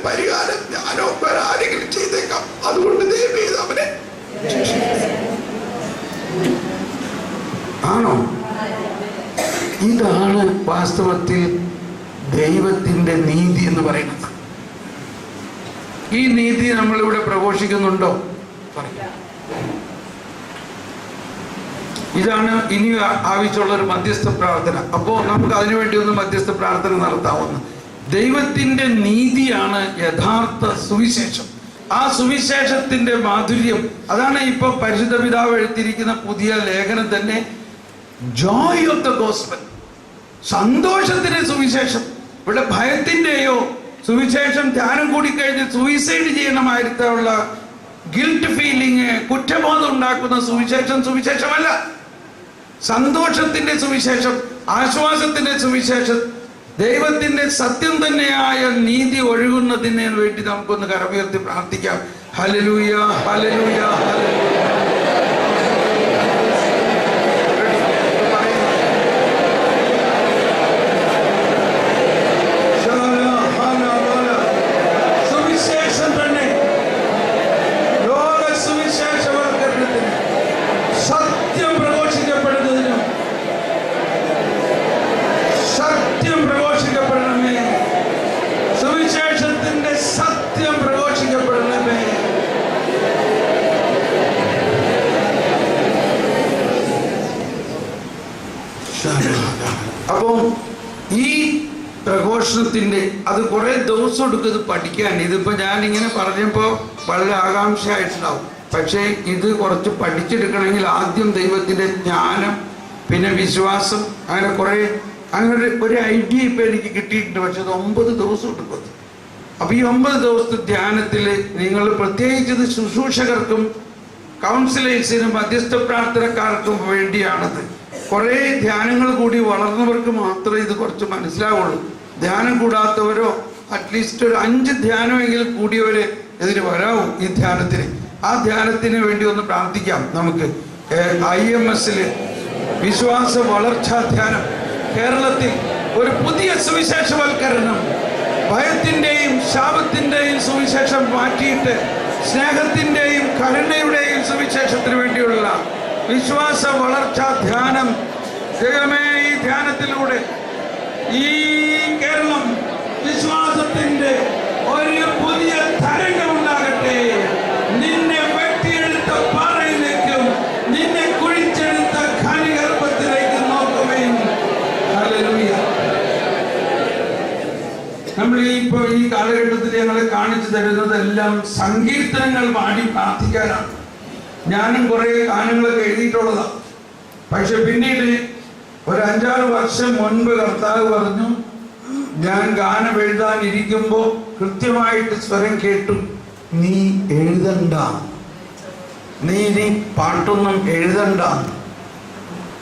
പരിഹാരം ഞാനോ ആരെങ്കിലും ചെയ്തേക്കാം. അതുകൊണ്ട് ദയവ് ചെയ്ത് അവനെ ആണോ? ഇതാണ് വാസ്തവത്തിൽ ദൈവത്തിന്റെ നീതി എന്ന് പറയുന്നത്. ഈ നീതി നമ്മളിവിടെ പ്രഘോഷിക്കുന്നുണ്ടോ? ഇതാണ് ഇനി ആവശ്യമുള്ള ഒരു മധ്യസ്ഥ പ്രാർത്ഥന. അപ്പോൾ നമുക്ക് അതിനുവേണ്ടി ഒന്ന് മധ്യസ്ഥ പ്രാർത്ഥന നടത്താവുന്ന. ദൈവത്തിന്റെ നീതിയാണ് യഥാർത്ഥ സുവിശേഷം. ആ സുവിശേഷത്തിന്റെ മാധുര്യം അതാണ് ഇപ്പൊ പരിശുദ്ധ പിതാവ് എഴുതിയിരിക്കുന്ന പുതിയ ലേഖനം തന്നെ, ജോയ് ഓഫ് ദ ഗോസ്പൽ, സന്തോഷത്തിന്റെ സുവിശേഷം. ഇവിടെ ഭയത്തിന്റെയോ സുവിശേഷം ധ്യാനം കൂടിക്കഴിഞ്ഞ് സൂയിസൈഡ് ചെയ്യണമായിട്ടുള്ള ഗിൽറ്റ് ഫീലിംഗ്, കുറ്റബോധം ഉണ്ടാക്കുന്ന സുവിശേഷമല്ല. സന്തോഷത്തിന്റെ സുവിശേഷം, ആശ്വാസത്തിന്റെ സുവിശേഷം, ദൈവത്തിന്റെ സത്യം തന്നെയായ നീതി ഒഴുകുന്നതിന് വേണ്ടി നമുക്കൊന്ന് കരമുയർത്തി പ്രാർത്ഥിക്കാം. Hallelujah, hallelujah, hallelujah. അപ്പം ഈ പ്രഘോഷണത്തിന്റെ അത് കുറെ ദിവസം എടുക്കും ഇത് പഠിക്കാൻ. ഇതിപ്പോ ഞാനിങ്ങനെ പറഞ്ഞപ്പോ വളരെ ആകാംക്ഷയായിട്ടുണ്ടാവും. പക്ഷേ ഇത് കുറച്ച് പഠിച്ചെടുക്കണമെങ്കിൽ ആദ്യം ദൈവത്തിന്റെ ജ്ഞാനം, പിന്നെ വിശ്വാസം, അങ്ങനെ ഒരു ഐഡിയ ഇപ്പൊ എനിക്ക് കിട്ടിയിട്ടുണ്ട്. പക്ഷെ അത് 9 ദിവസം എടുക്കും. അപ്പൊ ഈ 9 ദിവസത്തെ ധ്യാനത്തിൽ നിങ്ങൾ പ്രത്യേകിച്ചത് ശുശ്രൂഷകർക്കും കൗൺസിലേഴ്സിനും മധ്യസ്ഥ പ്രാർത്ഥനക്കാർക്കും വേണ്ടിയാണത്. കുറെ ധ്യാനങ്ങൾ കൂടി വളർന്നവർക്ക് മാത്രമേ ഇത് കുറച്ച് മനസ്സിലാവുള്ളൂ. ധ്യാനം കൂടാത്തവരോ അറ്റ്ലീസ്റ്റ് ഒരു 5 ധ്യാനമെങ്കിലും കൂടിയവര് ഇതിന് വരാവും ഈ ധ്യാനത്തിന്. ആ ധ്യാനത്തിന് വേണ്ടി ഒന്ന് പ്രാർത്ഥിക്കാം നമുക്ക്. IMS വിശ്വാസ വളർച്ചാ ധ്യാനം കേരളത്തിൽ ഒരു പുതിയ സുവിശേഷവൽക്കരണം, ഭയത്തിന്റെയും ശാപത്തിന്റെയും സുവിശേഷം മാറ്റിയിട്ട് സ്നേഹത്തിന്റെയും കരുണയുടെയും സുവിശേഷത്തിന് വേണ്ടിയുള്ള വിശ്വാസ വളർച്ചാ ധ്യാനം. ദൈവമേ, ഈ ധ്യാനത്തിലൂടെ ഈ കേരളം വിശ്വാസത്തിന്റെ ഒരു പുതിയ തരംഗമുണ്ടാകട്ടെ. നിന്നെ വെട്ടിയെടുത്ത പാറയിലേക്കും നിന്നെ കുഴിച്ചെടുത്ത ഖനിഗർഭത്തിലേക്കും നോക്കുവേൻ. ഹല്ലേലൂയ. നമ്മൾ ഇപ്പൊ ഈ കാലഘട്ടത്തിൽ ഞങ്ങളെ കാണിച്ചു തരുന്നതെല്ലാം സങ്കീർത്തനങ്ങൾ പാടി പ്രാർത്ഥിക്കാനാണ്. ഞാനും കുറെ ഗാനങ്ങളൊക്കെ എഴുതിയിട്ടുള്ളതാണ്. പക്ഷെ പിന്നീട് ഒരു 5-6 വർഷം മുൻപ് കർത്താവ് പറഞ്ഞു, ഞാൻ ഗാനം എഴുതാനിരിക്കുമ്പോ കൃത്യമായിട്ട് സ്വരം കേട്ടു, നീ എഴുതണ്ട, നീ പാട്ടൊന്നും എഴുതണ്ട.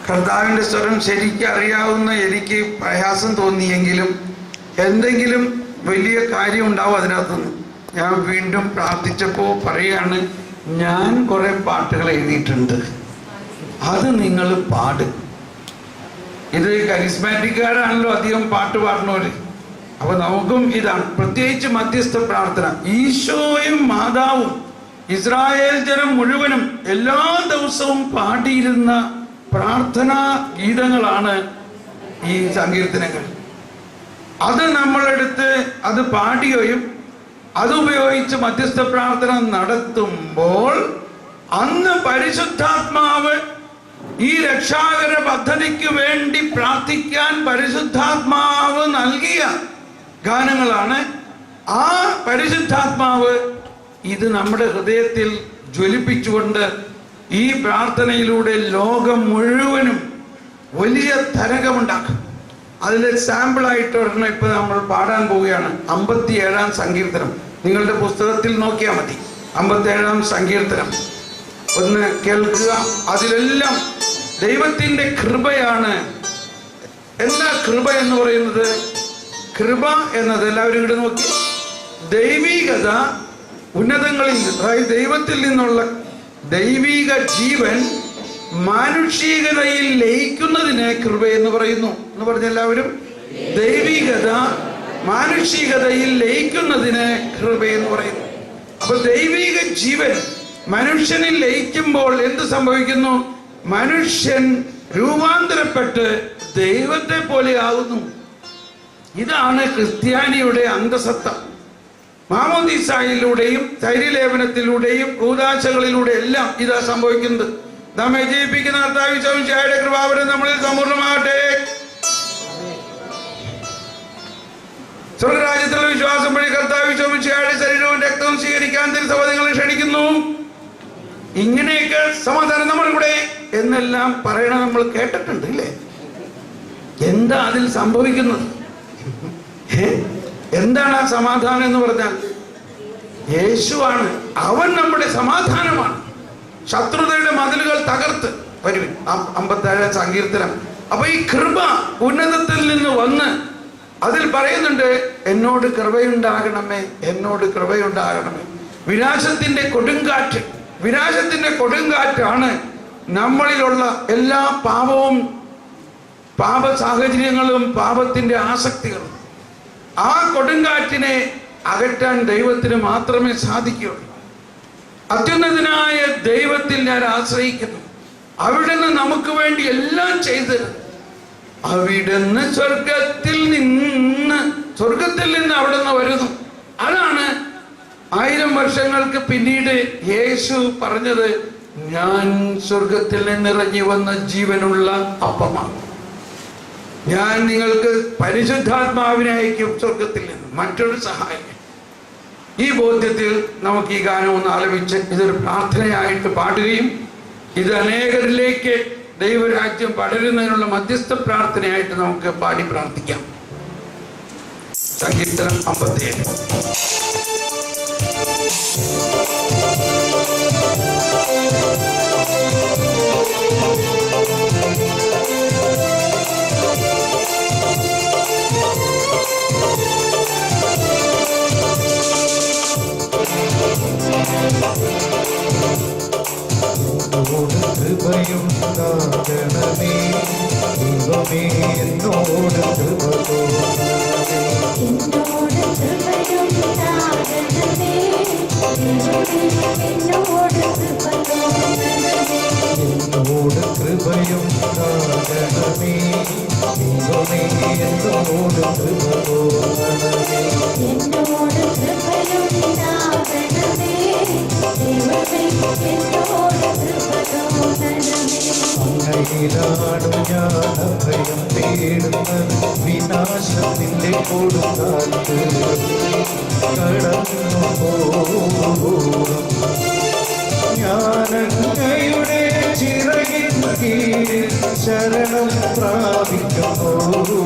കർത്താവിന്റെ സ്വരം ശരിക്കും അറിയാവുന്ന എനിക്ക് പ്രയാസം തോന്നിയെങ്കിലും എന്തെങ്കിലും വലിയ കാര്യം ഉണ്ടാവും അതിനകത്തുനിന്ന്. ഞാൻ വീണ്ടും പ്രാർത്ഥിച്ചപ്പോ പറയാണ്, ഞാൻ കുറെ പാട്ടുകൾ എഴുതിയിട്ടുണ്ട്, അത് നിങ്ങൾ പാട്. ഇത് കരിസ്മാറ്റിക്കാരാണല്ലോ അധികം പാട്ട് പാടുന്നവര്. അപ്പൊ നമുക്കും ഇതാണ് പ്രത്യേകിച്ച് മധ്യസ്ഥ പ്രാർത്ഥന. ഈശോയും മാതാവും ഇസ്രായേൽ ജനം മുഴുവനും എല്ലാ ദിവസവും പാടിയിരുന്ന പ്രാർത്ഥനാ ഗീതങ്ങളാണ് ഈ സങ്കീർത്തനങ്ങൾ. അത് നമ്മളെടുത്ത് അത് പാടുകയും അതുപയോഗിച്ച് മധ്യസ്ഥ പ്രാർത്ഥന നടത്തുമ്പോൾ അന്ന് പരിശുദ്ധാത്മാവ് ഈ രക്ഷാകര പദ്ധതിക്ക് വേണ്ടി പ്രാർത്ഥിക്കാൻ പരിശുദ്ധാത്മാവ് നൽകിയ ഗാനങ്ങളാണ്. ആ പരിശുദ്ധാത്മാവ് ഇത് നമ്മുടെ ഹൃദയത്തിൽ ജ്വലിപ്പിച്ചുകൊണ്ട് ഈ പ്രാർത്ഥനയിലൂടെ ലോകം മുഴുവനും വലിയ തരംഗമുണ്ടാക്കും. അതിലെ സാമ്പിളായിട്ട് ഒരെണ്ണം ഇപ്പൊ നമ്മൾ പാടാൻ പോവുകയാണ്. 57-ാം സങ്കീർത്തനം നിങ്ങളുടെ പുസ്തകത്തിൽ നോക്കിയാൽ മതി. 57-ാം സങ്കീർത്തനം ഒന്ന് കേൾക്കുക. അതിലെല്ലാം ദൈവത്തിന്റെ കൃപയാണ്. എന്താ കൃപ എന്ന് പറയുന്നത്? കൃപ എന്നത് എല്ലാവരും ഇവിടെ നോക്കി, ദൈവികത ഉന്നതങ്ങളിൽ, അതായത് ദൈവത്തിൽ നിന്നുള്ള ദൈവിക ജീവൻ മാനുഷികതയിൽ ലയിക്കുന്നതിനെ കൃപ എന്ന് പറയുന്നു എന്ന് പറഞ്ഞ എല്ലാവരും. ദൈവികത മാനുഷികതയിൽ ലയിക്കുന്നതിന് കൃപയെന്ന് പറയുന്നു. അപ്പൊ ദൈവിക ജീവൻ മനുഷ്യനിൽ ലയിക്കുമ്പോൾ എന്ത് സംഭവിക്കുന്നു? മനുഷ്യൻ രൂപാന്തരപ്പെട്ട് ദൈവത്തെ പോലെ ആകുന്നു. ഇതാണ് ക്രിസ്ത്യാനിയുടെ അന്തസത്ത. മാമോദീസായിലൂടെയും തൈലലേപനത്തിലൂടെയും കൂദാശകളിലൂടെ എല്ലാം ഇതാ സംഭവിക്കുന്നത്. നമ്മെ ജീവിപ്പിക്കുന്ന കർത്താവ് യേശു മിശിഹായുടെ കൃപാവരം നമ്മളിൽ സമ്പൂർണ്ണമാകട്ടെ. സ്വർഗരാജ്യത്തിലുള്ള വിശ്വാസം വഴി കർത്താവ് യേശു മിശിഹായുടെ ശരീരവും രക്തവും സ്വീകരിക്കാൻ തിരുസഭ നിങ്ങളെ ക്ഷണിക്കുന്നു. ഇങ്ങനെയൊക്കെ സമാധാനം നമ്മളിവിടെ എന്നെല്ലാം പറയണ നമ്മൾ കേട്ടിട്ടുണ്ട് ഇല്ലേ? എന്താ അതിൽ സംഭവിക്കുന്നത്? എന്താണ് ആ സമാധാനം എന്ന് പറഞ്ഞാൽ? യേശുവാണ്, അവൻ നമ്മുടെ സമാധാനമാണ്. ശത്രുതയുടെ മതിലുകൾ തകർത്ത് വരുവിൻ, 57 സങ്കീർത്തനം. അപ്പൊ ഈ കൃപ ഉന്നതത്തിൽ നിന്ന് വന്ന് അതിൽ പറയുന്നുണ്ട്, എന്നോട് കൃപയുണ്ടാകണമേ, എന്നോട് കൃപയുണ്ടാകണമേ. വിനാശത്തിന്റെ കൊടുങ്കാറ്റാണ് നമ്മളിലുള്ള എല്ലാ പാപവും, പാപ സാഹചര്യങ്ങളും, പാപത്തിന്റെ ആസക്തികളും. ആ കൊടുങ്കാറ്റിനെ അകറ്റാൻ ദൈവത്തിന് മാത്രമേ സാധിക്കുകയുള്ളൂ. അത്യുന്നതനായ ദൈവത്തിൽ ഞാൻ ആശ്രയിക്കുന്നു. അവിടുന്ന് നമുക്ക് വേണ്ടി എല്ലാം ചെയ്ത്, അവിടുന്ന് സ്വർഗത്തിൽ നിന്ന് അവിടുന്ന് വരുന്നു. അതാണ് 1000 വർഷങ്ങൾക്ക് പിന്നീട് യേശു പറഞ്ഞത്, ഞാൻ സ്വർഗത്തിൽ നിന്നിറങ്ങി വന്ന ജീവനുള്ള അപ്പമാണ്. ഞാൻ നിങ്ങൾക്ക് പരിശുദ്ധാത്മാവിനെ അയക്കും സ്വർഗത്തിൽ നിന്ന്, മറ്റൊരു സഹായം. ഈ ബോധ്യത്തിൽ നമുക്ക് ഈ ഗാനം ഒന്ന് ആലപിച്ച് ഇതൊരു പ്രാർത്ഥനയായിട്ട് പാടുകയും ഇത് അനേകരിലേക്ക് ദൈവരാജ്യം പടരുന്നതിനുള്ള മധ്യസ്ഥ പ്രാർത്ഥനയായിട്ട് നമുക്ക് പാടി പ്രാർത്ഥിക്കാം. സങ്കീർത്തനം 57. കൃപയുണ്ടാകണമേ ദൈവമേ, എന്നോട് കൃപ തോന്നണമേ. എന്നോട് കൃപയുണ്ടാകണമേ ദൈവമേ, എന്നോട് കൃപ തോന്നണമേ. എന്നോട് കൃപയുണ്ടാകണമേ ദൈവമേ, എന്നോട് കൃപ തോന്നണമേ. എന്നോട് കൃപയുണ്ടാകണമേ ദൈവമേ, എന്നോട് കൃപ തോന്നണമേ. അങ്ങയിലാണു ഞാൻ അഭയം തേടുന്നത്, വിനാശത്തിന്റെ കൊടുങ്കാറ്റ് കടന്നു പോകും. ഞാനങ്ങയുടെ ചിറകിൻ കീഴിൽ ശരണം പ്രാപിക്കുന്നു.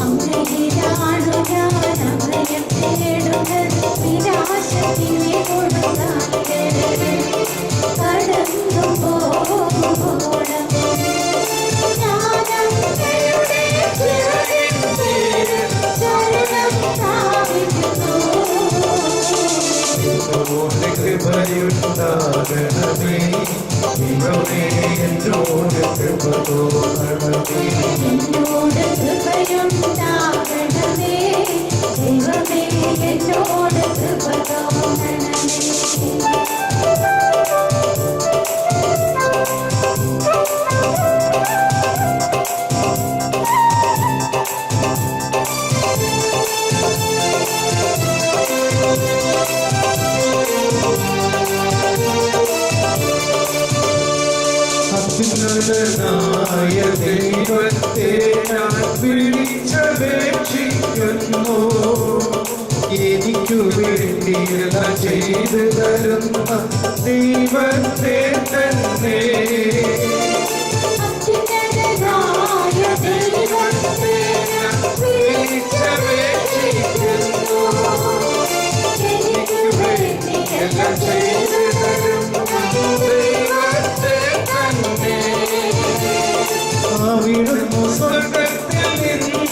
അങ്ങയിലാണു ഞാൻ അഭയം തേടുന്നത്, വിനാശത്തിന്റെ കൊടുങ്കാറ്റ് കടന്നു പോകണം. ഞാനങ്ങയുടെ ചിറകിൻ കീഴിൽ ശരണം പ്രാപിക്കുന്നു. എന്നോട് കൃപയുണ്ടാകണമേ ദൈവമേ, എന്നോട് കൃപ തോന്നണമേ. എന്നോട് കൃപയുണ്ടാകണമേ ദൈവമേ, എന്നോട് കൃപ തോന്നണമേ. അത്യുന്നതനായ ദൈവത്തെ ഞാൻ വിളിച്ചപേക്ഷിക്കുന്നു. എനിക്കു വേണ്ടിയെല്ലാം ചെയ്തു തരുന്ന ദൈവത്തെ തന്നെ. അത്യുന്നതനായ ദൈവത്തെ ഞാൻ വിളിച്ചപേക്ഷിക്കുന്നു. എനിക്കു വേണ്ടിയെല്ലാം ചെയ്തു തരുന്ന ദൈവത്തെ തന്നെ. അവിടുന്ന് സ്വർഗത്തിൽ നിന്ന്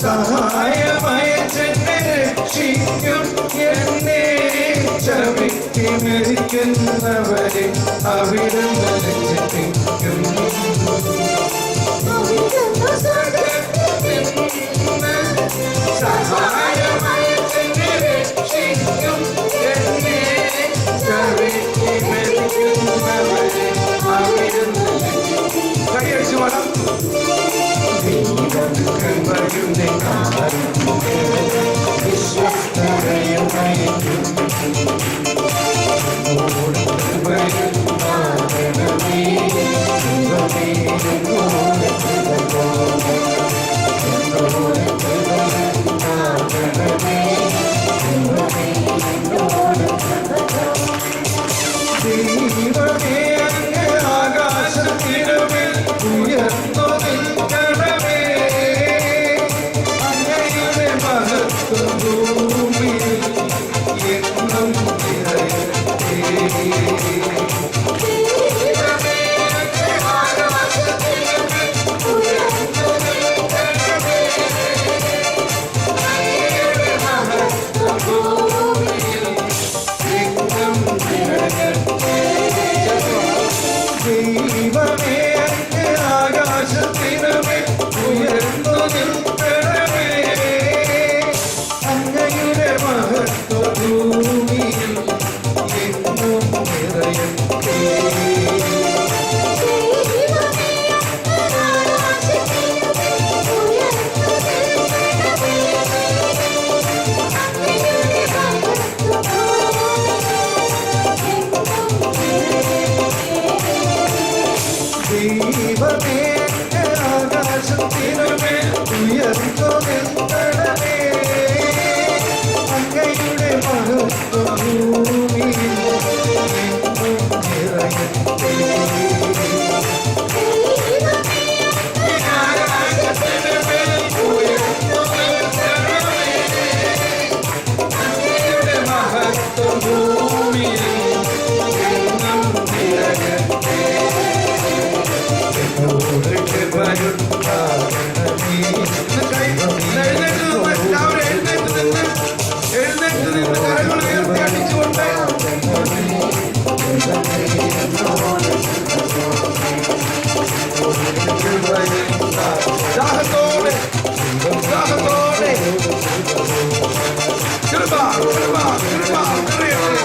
സഹായമയച്ചെന്നെ രക്ഷിക്കും. എന്നെ ചവിട്ടി മരിക്കുന്നവരെ അവിടുന്ന് രക്ഷിക്കും. അവിടുന്ന് സ്വർഗത്തിൽ നിന്ന് മഹത്വം ഭൂമിയിൽ എന്നും നിറയട്ടെ. ദൈവമേ അങ്ങ് ആകാശത്തിനുമേൽ ഉയർന്നു നിൽക്കണമേ. അങ്ങയുടെ മഹത്വം ഭൂമിയിൽ എന്നും നിറയട്ടെ. ദൈവമേ ആകാശത്തിനുമേൽ ഉയർന്നു നിൽക്കണമേ. അങ്ങയുടെ മഹത്വം ഭൂമിയിൽ എന്നും നിറയട്ടെ. ആകാശത്തിനുമേൽ ഉയർന്നു നിൽക്കണമേ. അങ്ങയുടെ മഹത്വം ഭൂമിയിൽ എന്നും നിറയട്ടെ. എഴുന്നേറ്റ് നിന്ന് കരങ്ങൾ ഉയർത്തി അടിച്ചുകൊണ്ട് ദാഹത്തോടെ ദാഹത്തോടെ കൃപ കൃപ കൃപ നിറയട്ടെ.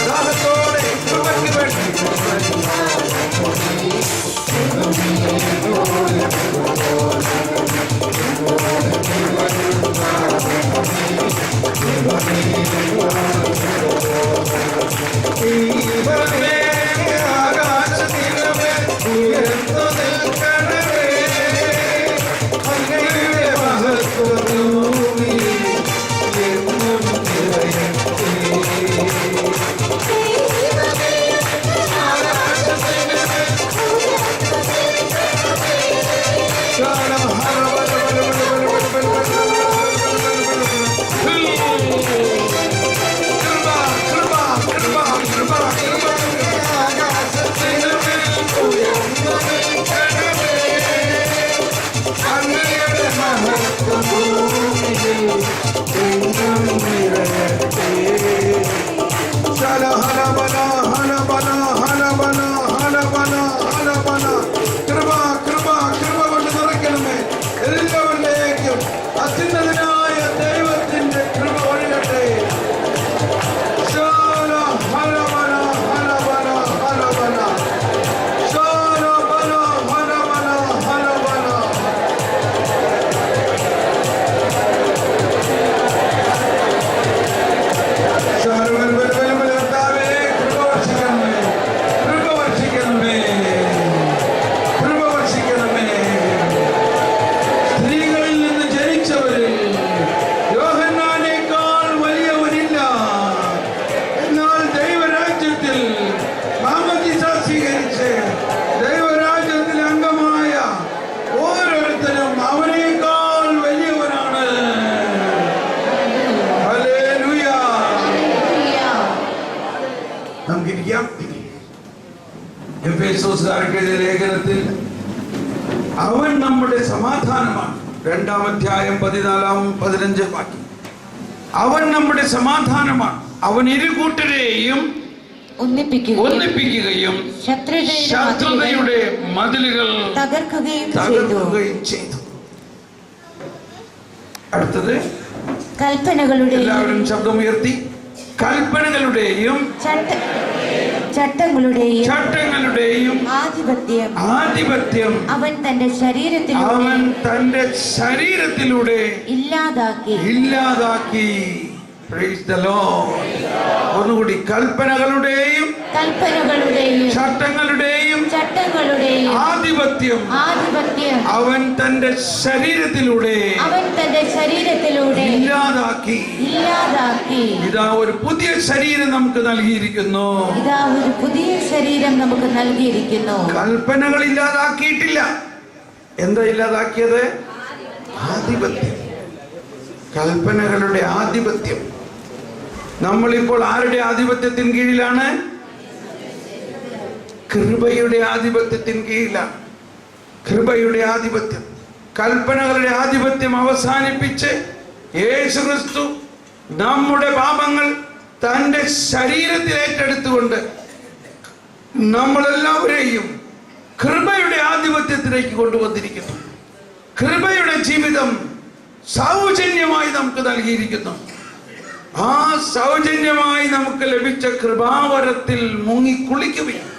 ദാഹത്തോടെ കൃപയ്ക്ക് വേണ്ടി ദൈവമേ ആകാശത്തിനുമേൽ ഉയർന്നു നിൽക്കണമേ. അങ്ങയുടെ മഹത്വം ഭൂമിയിൽ എന്നും നിറയട്ടെ. കൃപ കൃപ കൃപ കൊണ്ട് നിറയ്ക്കണമേ. എല്ലാവരിലേക്കും അത്യുന്നതനായ ദൈവത്തിന്റെ കൃപ ഒഴുകട്ടെ. സ്ത്രീകളിൽ നിന്ന് ജനിച്ചവരിൽ യോഹന്നാനേക്കാൾ വലിയവരില്ല. എന്നാൽ ദൈവരാജ്യത്തിൽ മാമോദീസ സ്വീകരിച്ച് ദൈവരാജ്യത്തിൽ അംഗമായ ഓരോരുത്തരും അവനേക്കാൾ വലിയവനാണ്. ഹല്ലേലൂയ. നമുക്കിരിക്കാം. എഫേസോസുകാർക്ക് എഴുതിയ ലേഖനത്തിൽ അവൻ നമ്മുടെ സമാധാനമാണ്. 2-ാം അധ്യായം 14-15 വാക്യം. അവൻ നമ്മുടെ സമാധാനമാണ്. അവൻ ഇരുകൂട്ടരെയും ഒന്നിപ്പിക്കുകയും ശത്രുതയുടെ മതിലുകൾ തകർക്കുകയും ചെയ്തു. അടുത്തത് എല്ലാവരും ശബ്ദമുയർത്തി. കൽപ്പനകളുടെയും ചട്ടങ്ങളുടെയും ആധിപത്യം അവൻ തന്റെ ശരീരത്തിലൂടെ ഇല്ലാതാക്കി. Praise the Lord. ഒന്നുകൂടി. കൽപ്പനകളുടെയും കൽപ്പനകളുടെയും ചട്ടങ്ങളുടെയും ആധിപത്യം അവൻ തന്റെ ശരീരത്തിലൂടെ ഇല്ലാതാക്കി. ഇതാ ഒരു പുതിയ ശരീരം നമുക്ക് നൽകിയിരിക്കുന്നു. കൽപ്പനകൾ ഇല്ലാതാക്കിയിട്ടില്ല. എന്താ ഇല്ലാതാക്കിയത്? ആധിപത്യം. കൽപ്പനകളുടെ ആധിപത്യം. നമ്മളിപ്പോൾ ആരുടെ ആധിപത്യത്തിന് കീഴിലാണ്? കൃപയുടെ ആധിപത്യത്തിന് കീഴിലാണ്. കൃപയുടെ ആധിപത്യം. കൽപ്പനകളുടെ ആധിപത്യം അവസാനിപ്പിച്ച് യേശുക്രിസ്തു നമ്മുടെ പാപങ്ങൾ തന്റെ ശരീരത്തിൽ ഏറ്റെടുത്തുകൊണ്ട് നമ്മളെല്ലാവരെയും കൃപയുടെ ആധിപത്യത്തിലേക്ക് കൊണ്ടുവന്നിരിക്കുന്നു. കൃപയുടെ ജീവിതം സൗജന്യമായി നമുക്ക് നൽകിയിരിക്കുന്നു. ആ സൗജന്യമായി നമുക്ക് ലഭിച്ച കൃപാവരത്തിൽ മുങ്ങി കുളിക്കുകയും